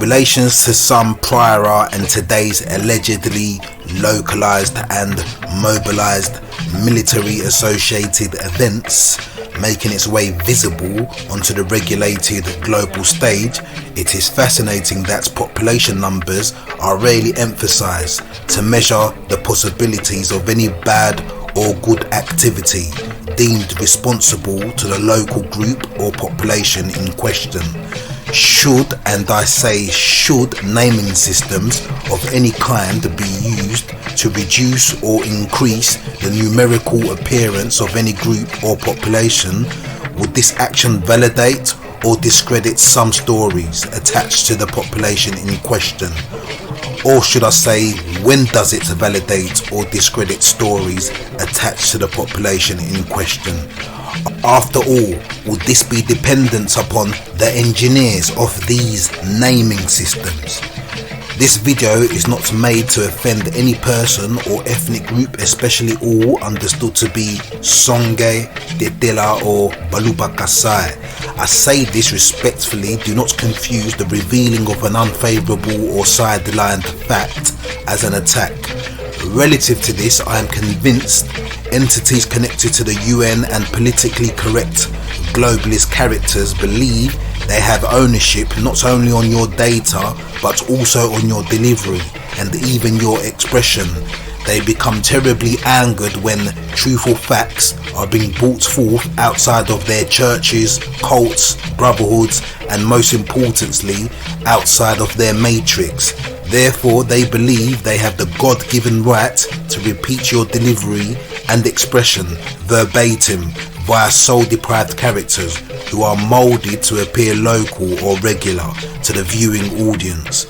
relations to some prior and today's allegedly localized and mobilized military associated events making its way visible onto the regulated global stage, it is fascinating that population numbers are rarely emphasized to measure the possibilities of any bad or good activity deemed responsible to the local group or population in question. Should, and I say should, naming systems of any kind be used to reduce or increase the numerical appearance of any group or population, would this action validate or discredit some stories attached to the population in question? Or should I say, when does it validate or discredit stories attached to the population in question? After all, would this be dependent upon the engineers of these naming systems? This video is not made to offend any person or ethnic group, especially all understood to be Songye, Tetela or Congo Kasai. I say this respectfully, do not confuse the revealing of an unfavourable or sidelined fact as an attack. Relative to this, I am convinced entities connected to the UN and politically correct globalist characters believe they have ownership not only on your data but also on your delivery and even your expression. They become terribly angered when truthful facts are being brought forth outside of their churches, cults, brotherhoods, and most importantly, outside of their matrix. Therefore, they believe they have the God-given right to repeat your delivery and expression verbatim via soul-deprived characters who are moulded to appear local or regular to the viewing audience.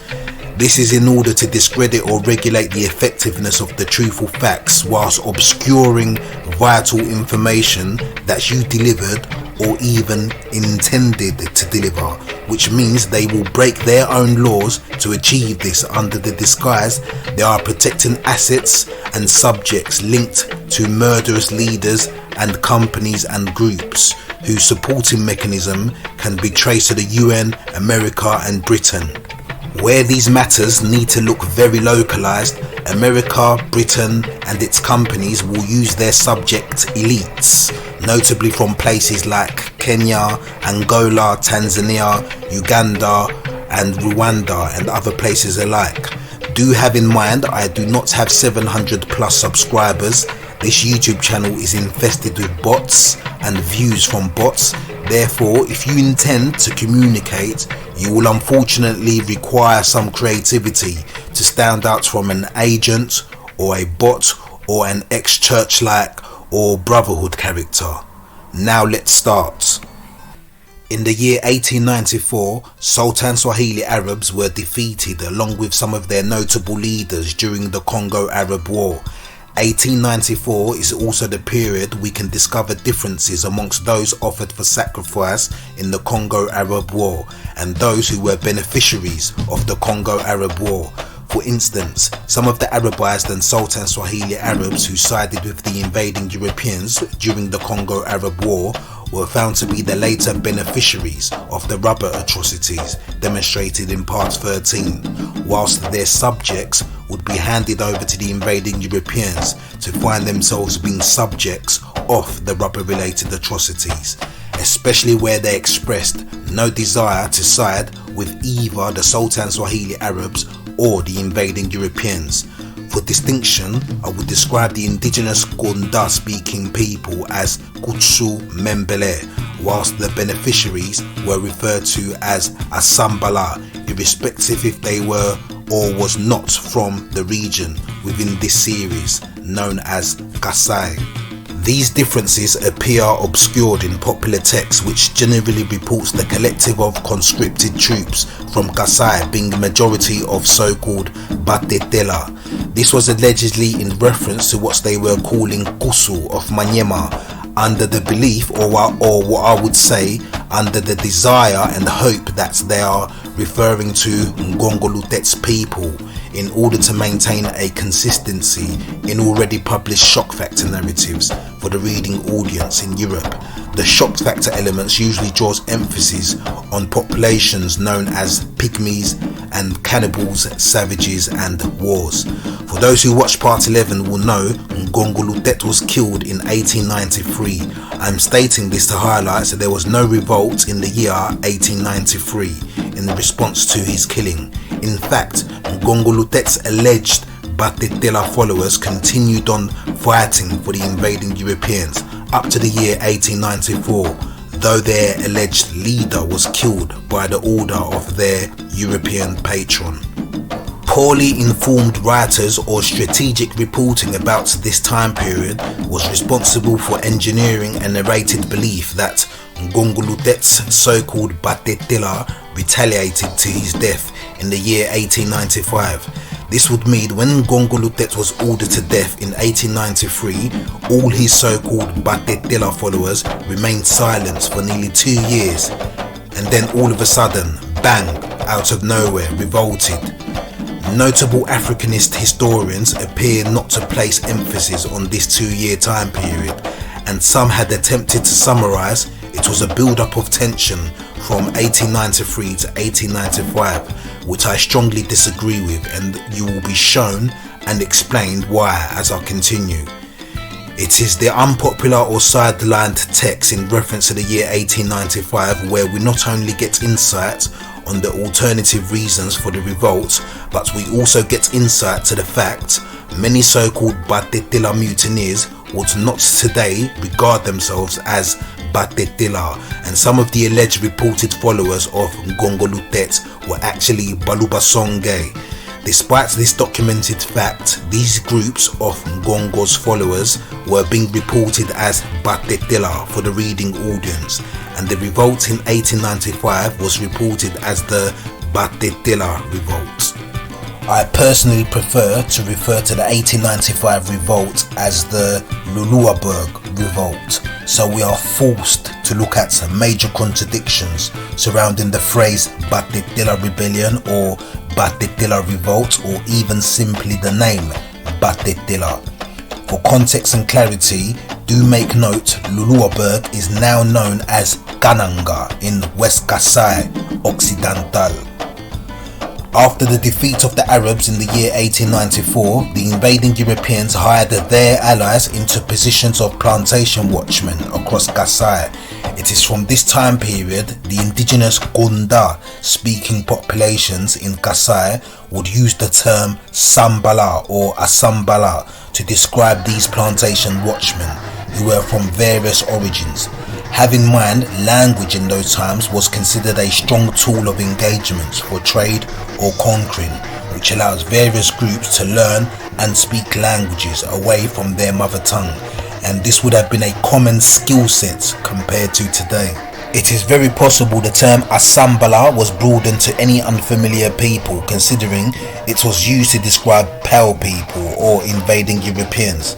This is in order to discredit or regulate the effectiveness of the truthful facts whilst obscuring vital information that you delivered or even intended to deliver, which means they will break their own laws to achieve this under the disguise they are protecting assets and subjects linked to murderous leaders and companies and groups whose supporting mechanism can be traced to the UN, America and Britain. Where these matters need to look very localized, America, Britain and its companies will use their subject elites, notably from places like Kenya, Angola, Tanzania, Uganda and Rwanda and other places alike. Do have in mind I do not have 700 plus subscribers. This YouTube channel is infested with bots and views from bots. Therefore, if you intend to communicate, you will unfortunately require some creativity to stand out from an agent or a bot or an ex-church-like or brotherhood character. Now let's start. In the year 1894, Sultan Swahili Arabs were defeated along with some of their notable leaders during the Congo Arab War. 1894 is also the period we can discover differences amongst those offered for sacrifice in the Congo Arab War and those who were beneficiaries of the Congo Arab War. For instance, some of the Arabized and Sultan Swahili Arabs who sided with the invading Europeans during the Congo Arab War were found to be the later beneficiaries of the rubber atrocities demonstrated in part 13, whilst their subjects would be handed over to the invading Europeans to find themselves being subjects of the rubber related atrocities, especially where they expressed no desire to side with either the Sultan Swahili Arabs or the invading Europeans. For distinction, I would describe the indigenous Okonda speaking people as Kutsu Membele, whilst the beneficiaries were referred to as Asambala, irrespective if they were or was not from the region within this series known as Kasai. These differences appear obscured in popular text, which generally reports the collective of conscripted troops from Kasai being the majority of so-called Batetela. This was allegedly in reference to what they were calling Kusu of Maniema, under the belief or what I would say under the desire and hope that they are referring to Ngongolutet's people. in order to maintain a consistency in already published shock factor narratives for the reading audience in Europe. The shock factor elements usually draws emphasis on populations known as pygmies and cannibals, savages and wars. For those who watched part 11 will know Ngongo was killed in 1893. I'm stating this to highlight that there was no revolt in the year 1893 in response to his killing. In fact, Ngongolutet's alleged Batetela followers continued on fighting for the invading Europeans up to the year 1894, though their alleged leader was killed by the order of their European patron. Poorly informed writers or strategic reporting about this time period was responsible for engineering a narrated belief that Ngongolutet's so-called Batetela retaliated to his death in the year 1895. This would mean when Ngongolutet was ordered to death in 1893, all his so-called Batetela followers remained silent for nearly 2 years, and then all of a sudden, bang, out of nowhere, revolted. Notable Africanist historians appear not to place emphasis on this 2-year time period, and some had attempted to summarize it was a build-up of tension from 1893 to 1895, which I strongly disagree with, and you will be shown and explained why as I continue. It is the unpopular or sidelined text in reference to the year 1895 where we not only get insight on the alternative reasons for the revolt, but we also get insight to the fact many so-called Batetela mutineers would not today regard themselves as Batetela, and some of the alleged reported followers of Ngongolutet were actually Baluba Songe. Despite this documented fact, these groups of Ngongo's followers were being reported as Batetela for the reading audience, and the revolt in 1895 was reported as the Batetela revolt. I personally prefer to refer to the 1895 revolt as the Luluabourg revolt, so we are forced to look at some major contradictions surrounding the phrase Batetela rebellion or Batetela revolt, or even simply the name Batetela. For context and clarity, do make note Luluabourg is now known as Kananga in West Kasai Occidental. After the defeat of the Arabs in the year 1894, the invading Europeans hired their allies into positions of plantation watchmen across Kasai. It is from this time period the indigenous Okonda speaking populations in Kasai would use the term Sambala or Asambala to describe these plantation watchmen who were from various origins. Have in mind, language in those times was considered a strong tool of engagement for trade or conquering, which allows various groups to learn and speak languages away from their mother tongue, and this would have been a common skill set compared to today. It is very possible the term Asambala was broadened to any unfamiliar people, considering it was used to describe pale people or invading Europeans.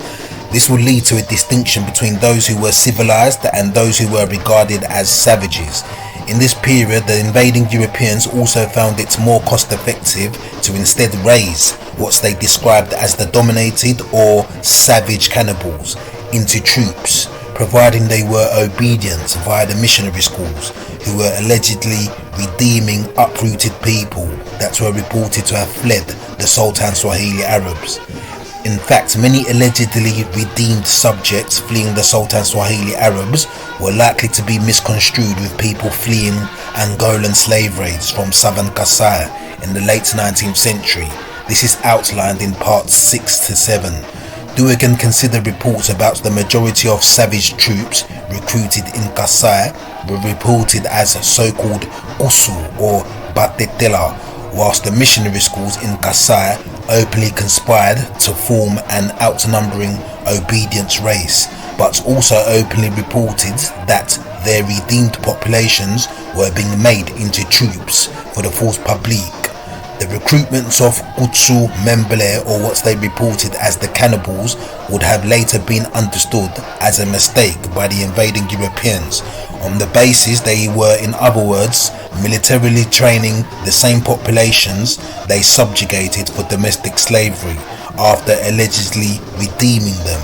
This would lead to a distinction between those who were civilized and those who were regarded as savages. In this period, the invading Europeans also found it more cost effective to instead raise what they described as the dominated or savage cannibals into troops, providing they were obedient via the missionary schools, who were allegedly redeeming uprooted people that were reported to have fled the Sultan Swahili Arabs. In fact, many allegedly redeemed subjects fleeing the Sultan Swahili Arabs were likely to be misconstrued with people fleeing Angolan slave raids from southern Kasai in the late 19th century. This is outlined in parts 6 to 7. Do again consider reports about the majority of savage troops recruited in Kasai were reported as so-called Usu or Batetela, whilst the missionary schools in Kasai openly conspired to form an outnumbering obedience race, but also openly reported that their redeemed populations were being made into troops for the force publique. The recruitments of Kutsu Membele, or what they reported as the cannibals, would have later been understood as a mistake by the invading Europeans, on the basis they were, in other words, militarily training the same populations they subjugated for domestic slavery after allegedly redeeming them.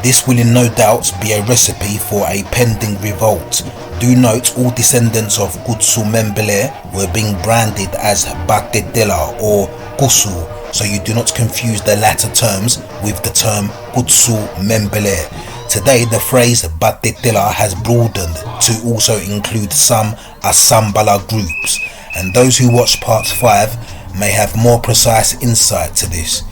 This will in no doubt be a recipe for a pending revolt. Do note all descendants of Kutsu Membele were being branded as Batetela or Kusu, so you do not confuse the latter terms with the term Kutsu Membele. Today the phrase Batetela has broadened to also include some Asambala groups, and those who watch part 5 may have more precise insight to this.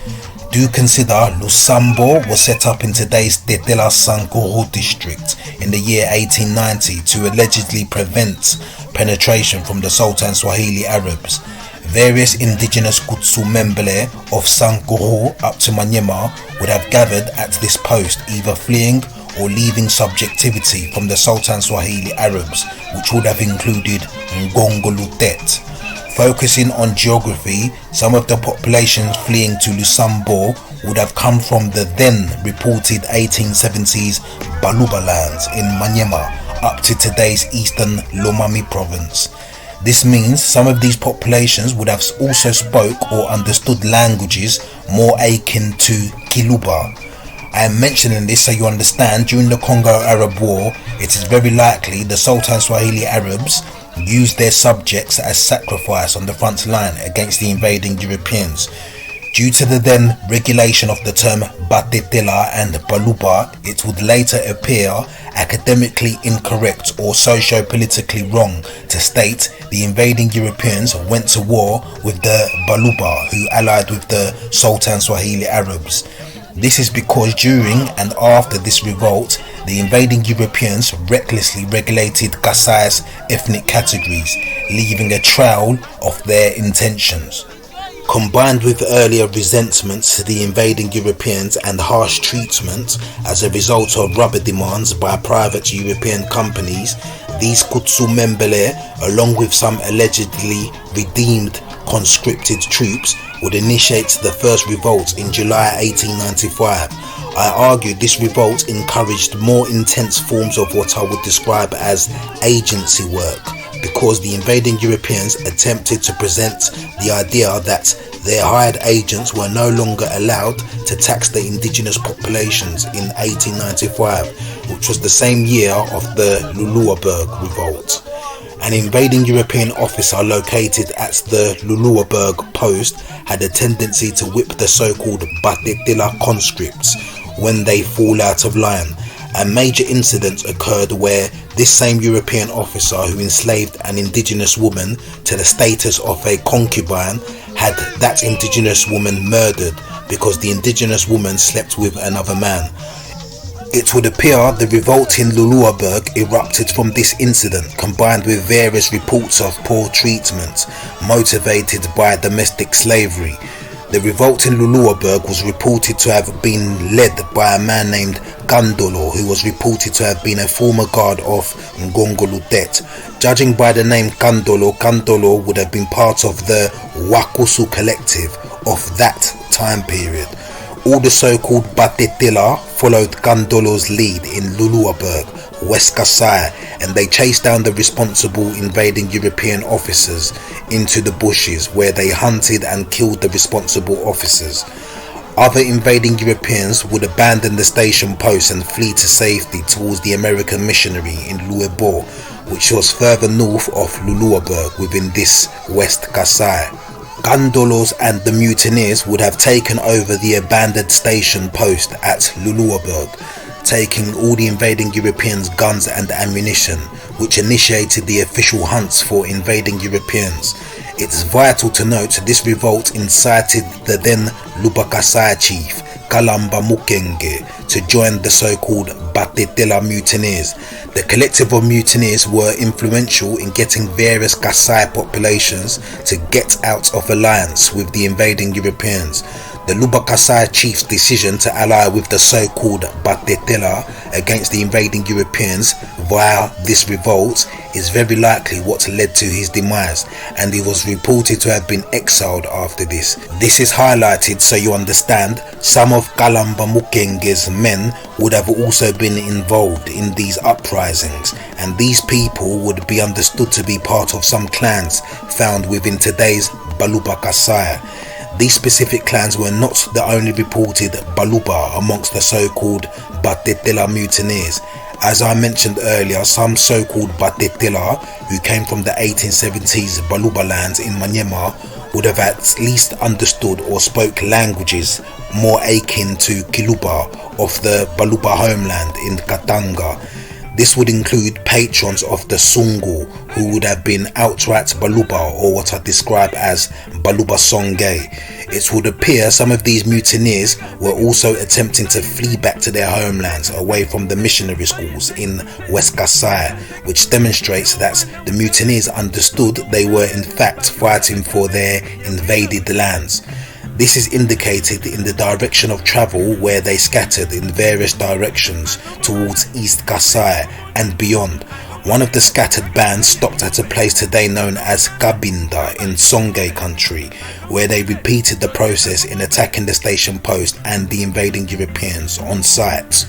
Do consider Lusambo was set up in today's Tetela Sankuru district in the year 1890 to allegedly prevent penetration from the Sultan Swahili Arabs. Various indigenous Kutsu Membele of Sankuru up to Maniema would have gathered at this post, either fleeing or leaving subjectivity from the Sultan Swahili Arabs, which would have included Ngongo. Focusing on geography, some of the populations fleeing to Lusambo would have come from the then reported 1870s Baluba lands in Maniema up to today's eastern Lomami province. This means some of these populations would have also spoke or understood languages more akin to Kiluba. I am mentioning this so you understand, during the Congo Arab War, it is very likely the Sultan Swahili Arabs used their subjects as sacrifice on the front line against the invading Europeans. Due to the then regulation of the term Batetela and Baluba, it would later appear academically incorrect or socio-politically wrong to state the invading Europeans went to war with the Baluba, who allied with the Sultan Swahili Arabs. This is because during and after this revolt, the invading Europeans recklessly regulated Kasai's ethnic categories, leaving a trail of their intentions. Combined with earlier resentments to the invading Europeans and harsh treatment as a result of rubber demands by private European companies, these Kutsu Membele, along with some allegedly redeemed conscripted troops, would initiate the first revolt in July 1895. I argued this revolt encouraged more intense forms of what I would describe as agency work, because the invading Europeans attempted to present the idea that their hired agents were no longer allowed to tax the indigenous populations in 1895, which was the same year of the Luluabourg revolt. An invading European officer located at the Luluabourg post had a tendency to whip the so-called Batetela conscripts when they fall out of line. A major incident occurred where this same European officer, who enslaved an indigenous woman to the status of a concubine, had that indigenous woman murdered because the indigenous woman slept with another man. It would appear the revolt in Luluabourg erupted from this incident, combined with various reports of poor treatment motivated by domestic slavery. The revolt in Luluabourg was reported to have been led by a man named Kandolo, who was reported to have been a former guard of Ngongo. Judging by the name Kandolo, Kandolo would have been part of the Wakusu collective of that time period. All the so-called Batetela followed Kandolo's lead in Luluabourg, West Kasai, and they chased down the responsible invading European officers into the bushes, where they hunted and killed the responsible officers. Other invading Europeans would abandon the station post and flee to safety towards the American missionary in Luebo, which was further north of Luluabourg within this West Kasai. Gandolos and the mutineers would have taken over the abandoned station post at Luluabourg, taking all the invading Europeans' guns and ammunition, which initiated the official hunts for invading Europeans. It's vital to note this revolt incited the then Luba Kasai chief, Kalamba Mukenge, to join the so-called Batetela mutineers. The collective of mutineers were influential in getting various Kasai populations to get out of alliance with the invading Europeans. The Luba Kasai chief's decision to ally with the so-called Batetela against the invading Europeans via this revolt is very likely what led to his demise, and he was reported to have been exiled after this. This is highlighted so you understand some of Kalamba Mukenge's men would have also been involved in these uprisings, and these people would be understood to be part of some clans found within today's Congo Kasai. These specific clans were not the only reported Baluba amongst the so-called Batetela mutineers. As I mentioned earlier, some so-called Batetela who came from the 1870s Baluba lands in Maniema would have at least understood or spoke languages more akin to Kiluba of the Baluba homeland in Kananga. This would include patrons of the Songe who would have been outright Baluba, or what I describe as Baluba Songe. It would appear some of these mutineers were also attempting to flee back to their homelands away from the missionary schools in West Kasai, which demonstrates that the mutineers understood they were in fact fighting for their invaded lands. This is indicated in the direction of travel, where they scattered in various directions towards East Kasai and beyond. One of the scattered bands stopped at a place today known as Kabinda in Songye country, where they repeated the process in attacking the station post and the invading Europeans on site.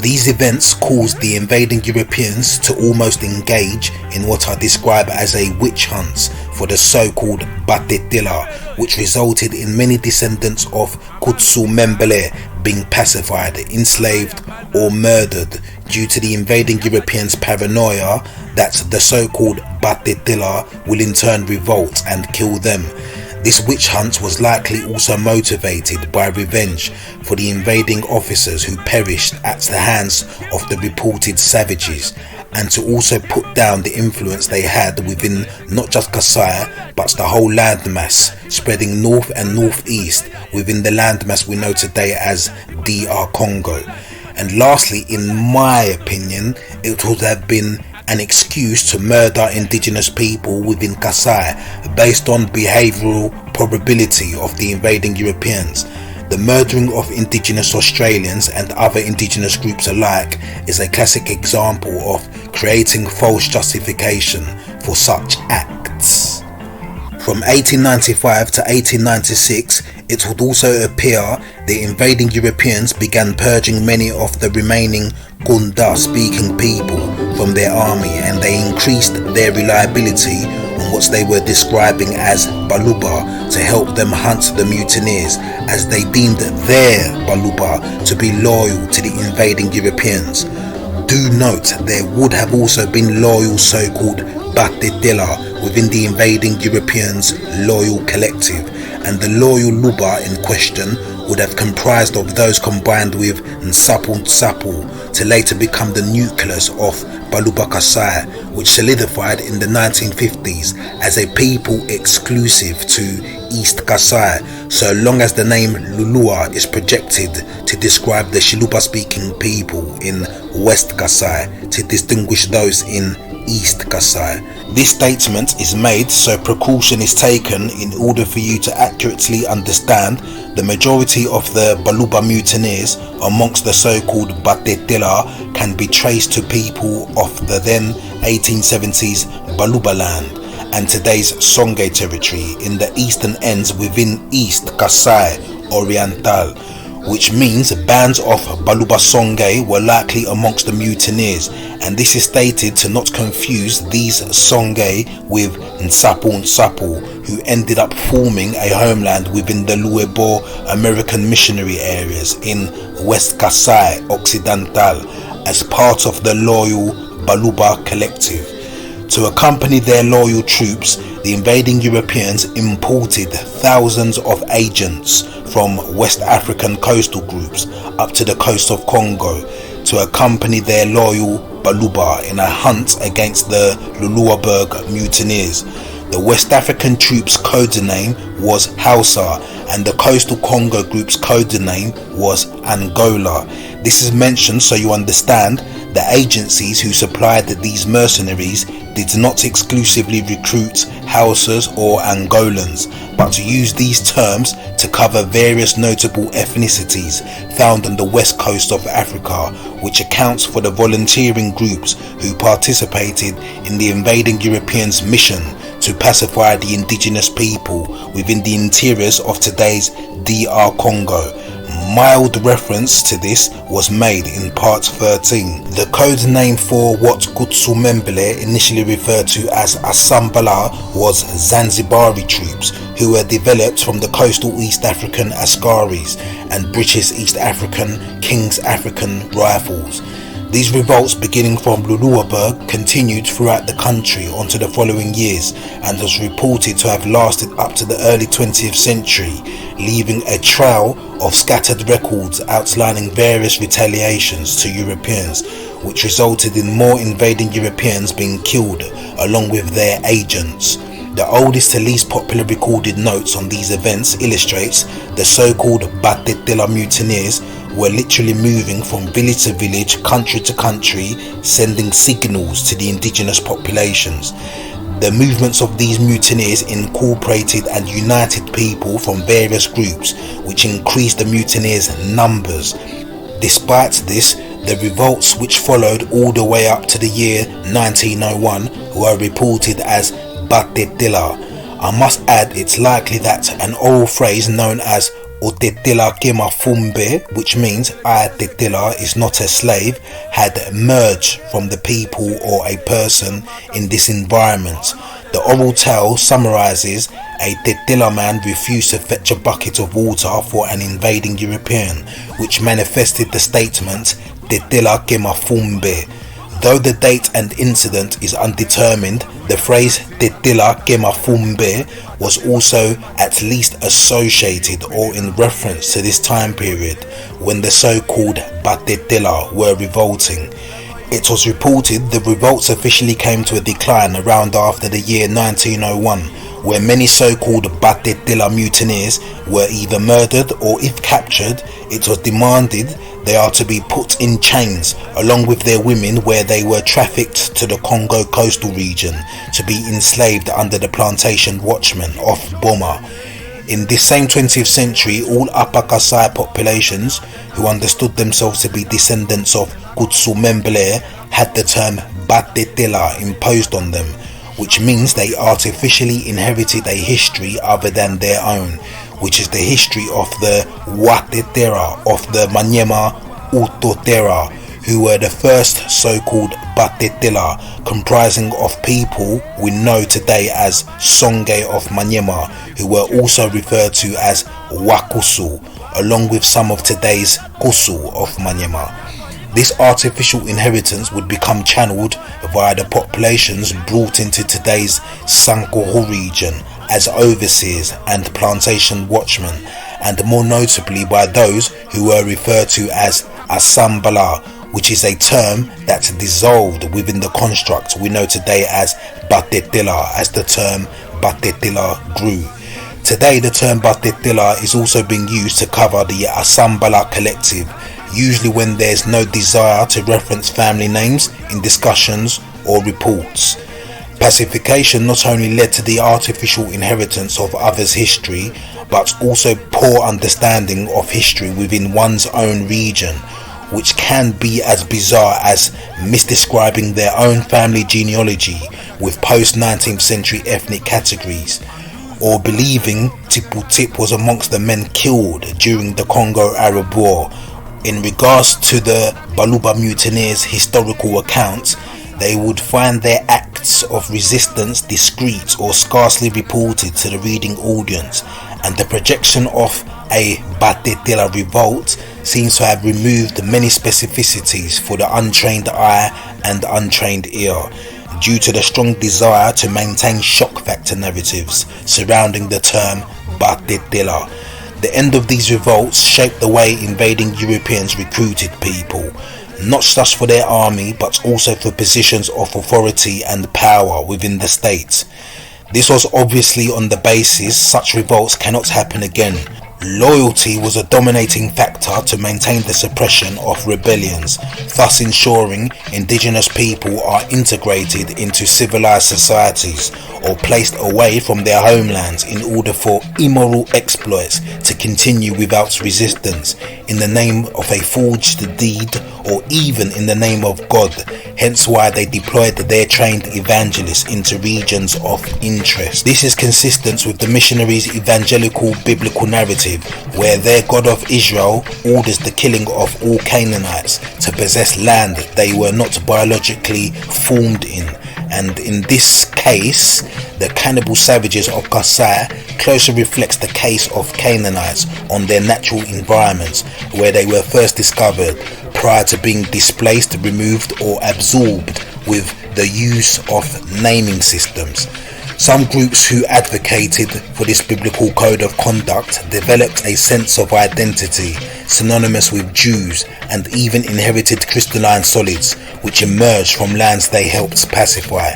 These events caused the invading Europeans to almost engage in what I describe as a witch hunt for the so-called Batetela, which resulted in many descendants of Kutsu Membele being pacified, enslaved or murdered due to the invading Europeans' paranoia that the so-called Batetela will in turn revolt and kill them. This witch hunt was likely also motivated by revenge for the invading officers who perished at the hands of the reported savages, and to also put down the influence they had within not just Kasai but the whole landmass, spreading north and northeast within the landmass we know today as DR Congo. And lastly, in my opinion, it would have been an excuse to murder indigenous people within Kasai based on behavioural probability of the invading Europeans. The murdering of indigenous Australians and other indigenous groups alike is a classic example of creating false justification for such acts. From 1895 to 1896, it would also appear the invading Europeans began purging many of the remaining Okonda speaking people from their army, and they increased their reliability on what they were describing as Baluba to help them hunt the mutineers, as they deemed their Baluba to be loyal to the invading Europeans. Do note there would have also been loyal so-called Batetela within the invading Europeans' loyal collective, and the loyal Luba in question would have comprised of those combined with Nsapu to later become the nucleus of Baluba Kasai, which solidified in the 1950s as a people exclusive to East Kasai, so long as the name Lulua is projected to describe the Shiluba speaking people in West Kasai to distinguish those in East Kasai. This statement is made so precaution is taken in order for you to accurately understand the majority of the Baluba mutineers amongst the so-called Batetela can be traced to people of the then 1870s Baluba land and today's Songe territory in the eastern ends within East Kasai Oriental, which means bands of Baluba Songe were likely amongst the mutineers, and this is stated to not confuse these Songe with Nsapu, who ended up forming a homeland within the Luebo American missionary areas in West Kasai Occidental as part of the loyal Baluba collective. To accompany their loyal troops, the invading Europeans imported thousands of agents from West African coastal groups up to the coast of Congo to accompany their loyal Baluba in a hunt against the Luluabourg mutineers. The West African troops' code name was Hausa, and the coastal Congo group's code name was Angola. This is mentioned so you understand The agencies who supplied these mercenaries did not exclusively recruit Hausas or Angolans, but used these terms to cover various notable ethnicities found on the west coast of Africa, which accounts for the volunteering groups who participated in the invading Europeans' mission to pacify the indigenous people within the interiors of today's DR Congo. Mild reference to this was made in part 13. The code name for what Kutsumembele initially referred to as Asambala was Zanzibari troops who were developed from the coastal East African Askaris and British East African King's African Rifles. These revolts, beginning from Luluabourg, continued throughout the country onto the following years and was reported to have lasted up to the early 20th century, leaving a trail of scattered records outlining various retaliations to Europeans, which resulted in more invading Europeans being killed along with their agents. The oldest to least popular recorded notes on these events illustrates the so-called Batetela mutineers were literally moving from village to village, country to country, sending signals to the indigenous populations. The movements of these mutineers incorporated and united people from various groups, which increased the mutineers' numbers. Despite this, the revolts which followed all the way up to the year 1901 were reported as Batetela. I must add, it's likely that an oral phrase known as Tetela kema fumbe, which means I Tetela is not a slave, had emerged from the people or a person in this environment. The oral tale summarizes a Tetela man refused to fetch a bucket of water for an invading European, which manifested the statement Tetela kema fumbe. Though the date and incident is undetermined, the phrase Tetela kema fumbe was also at least associated or in reference to this time period when the so-called Batetela were revolting. It was reported the revolts officially came to a decline around after the year 1901, where many so-called Batetela mutineers were either murdered or, if captured, it was demanded they are to be put in chains along with their women, where they were trafficked to the Congo coastal region to be enslaved under the plantation watchmen of Boma. In this same 20th century, all Upper Kasai populations who understood themselves to be descendants of Kutsumembele had the term Batetela imposed on them, which means they artificially inherited a history other than their own, which is the history of the Watetera of the Maniema Utotera, who were the first so-called Batetela, comprising of people we know today as Songe of Maniema, who were also referred to as Wakusu, along with some of today's Kusu of Maniema. This artificial inheritance would become channeled via the populations brought into today's Sankuru region as overseers and plantation watchmen, and more notably by those who were referred to as Asambala, which is a term that dissolved within the construct we know today as Batetela, as the term Batetela grew. Today the term Batetela is also being used to cover the Asambala collective, usually when there's no desire to reference family names in discussions or reports. Pacification not only led to the artificial inheritance of others' history, but also poor understanding of history within one's own region, which can be as bizarre as misdescribing their own family genealogy with post-19th century ethnic categories, or believing Tipu Tip was amongst the men killed during the Congo-Arab War. In regards to the Baluba mutineers' historical accounts, they would find their acts of resistance discreet or scarcely reported to the reading audience, and the projection of a Batetela revolt seems to have removed many specificities for the untrained eye and untrained ear, due to the strong desire to maintain shock factor narratives surrounding the term Batetela. The end of these revolts shaped the way invading Europeans recruited people, not just for their army but also for positions of authority and power within the state. This was obviously on the basis such revolts cannot happen again. Loyalty was a dominating factor to maintain the suppression of rebellions, thus ensuring indigenous people are integrated into civilized societies or placed away from their homelands in order for immoral exploits to continue without resistance in the name of a forged deed or even in the name of God, hence why they deployed their trained evangelists into regions of interest. This is consistent with the missionaries' evangelical biblical narrative, where their God of Israel orders the killing of all Canaanites to possess land they were not biologically formed in. And in this case, the cannibal savages of Kasai closely reflects the case of Canaanites on their natural environments where they were first discovered, prior to being displaced, removed or absorbed with the use of naming systems. Some groups who advocated for this biblical code of conduct developed a sense of identity synonymous with Jews and even inherited crystalline solids which emerged from lands they helped pacify.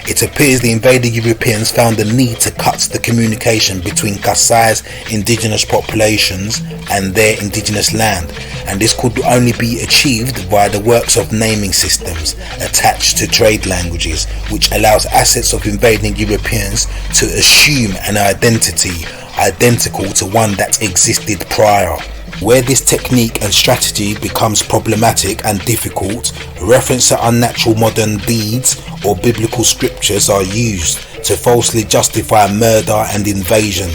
It appears the invading Europeans found the need to cut the communication between Kasai's indigenous populations and their indigenous land, and this could only be achieved via the works of naming systems attached to trade languages, which allows assets of invading Europeans to assume an identity identical to one that existed prior. Where this technique and strategy becomes problematic and difficult, reference to unnatural modern deeds or biblical scriptures are used to falsely justify murder and invasion.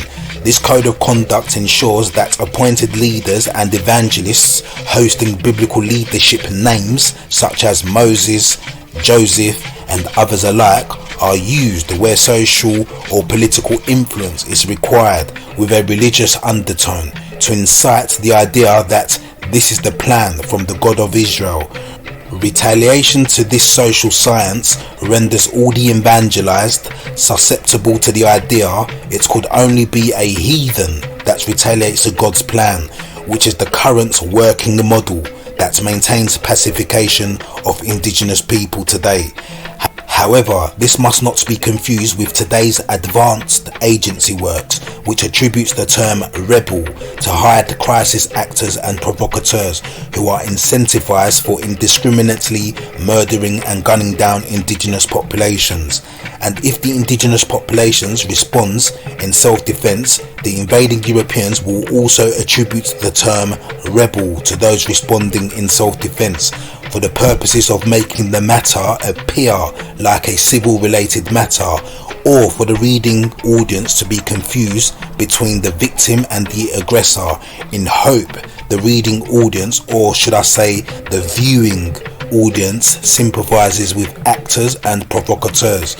This code of conduct ensures that appointed leaders and evangelists hosting biblical leadership names such as Moses, Joseph and others alike are used where social or political influence is required with a religious undertone to incite the idea that this is the plan from the God of Israel. Retaliation to this social science renders all the evangelized susceptible to the idea it could only be a heathen that retaliates to God's plan, which is the current working model that maintains pacification of indigenous people today. However, this must not be confused with today's advanced agency works, which attributes the term rebel to hide crisis actors and provocateurs who are incentivized for indiscriminately murdering and gunning down indigenous populations. And if the indigenous populations responds in self-defense, the invading Europeans will also attribute the term rebel to those responding in self-defense, for the purposes of making the matter appear like a civil-related matter, or for the reading audience to be confused between the victim and the aggressor, in hope the reading audience, or should I say the viewing audience, sympathizes with actors and provocateurs.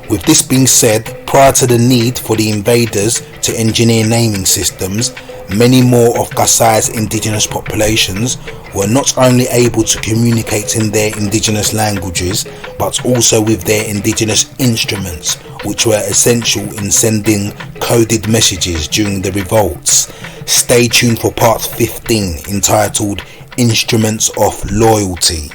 With this being said, prior to the need for the invaders to engineer naming systems, many more of Kasai's indigenous populations were not only able to communicate in their indigenous languages, but also with their indigenous instruments, which were essential in sending coded messages during the revolts. Stay tuned for part 15, entitled Instruments of Loyalty.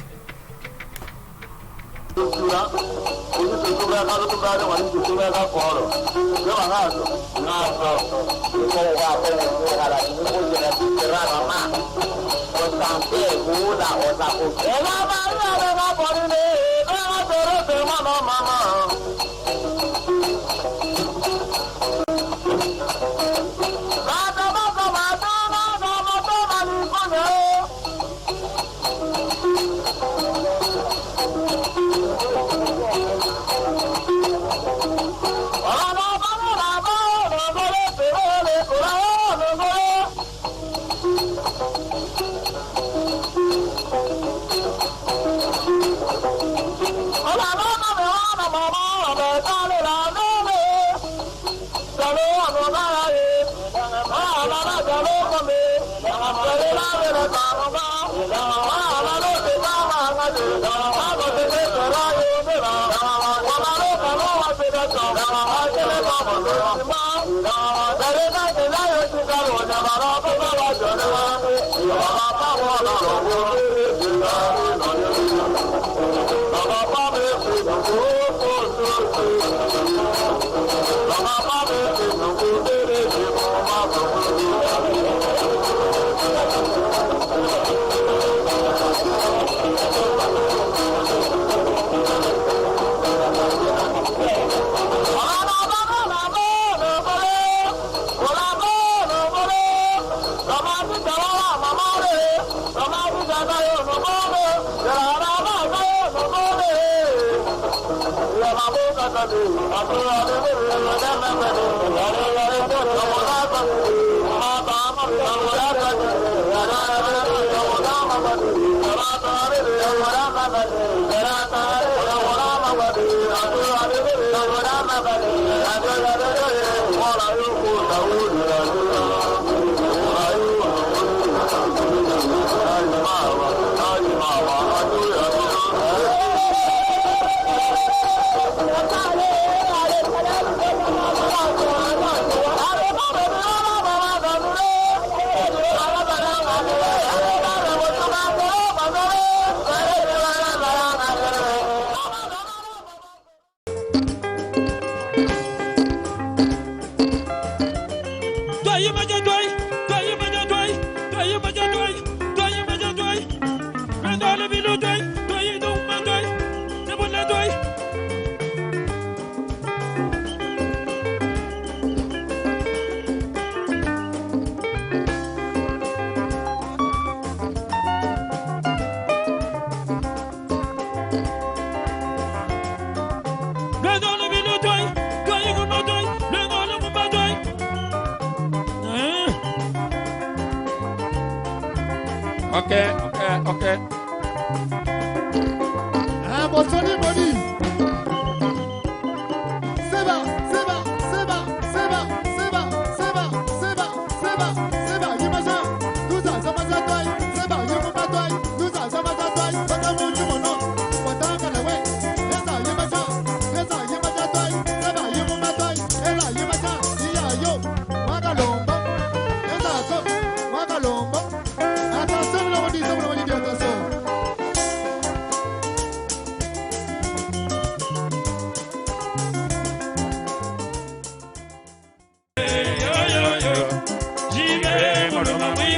Okay. Ah, bon, Sony, Moni. Seba. Imagine. Nous ça m'a toi. Seba, yuma toi. Nous ça m'a toi. Paka muju mono. Watanga na we. Esa yuma toi. Seba, yuma toi. Ela yuma toi. Iya yo. Wagalombo. Esa ko. Wagalombo. Attention, on dit attention. Yo, j'y vais, mon Lomami,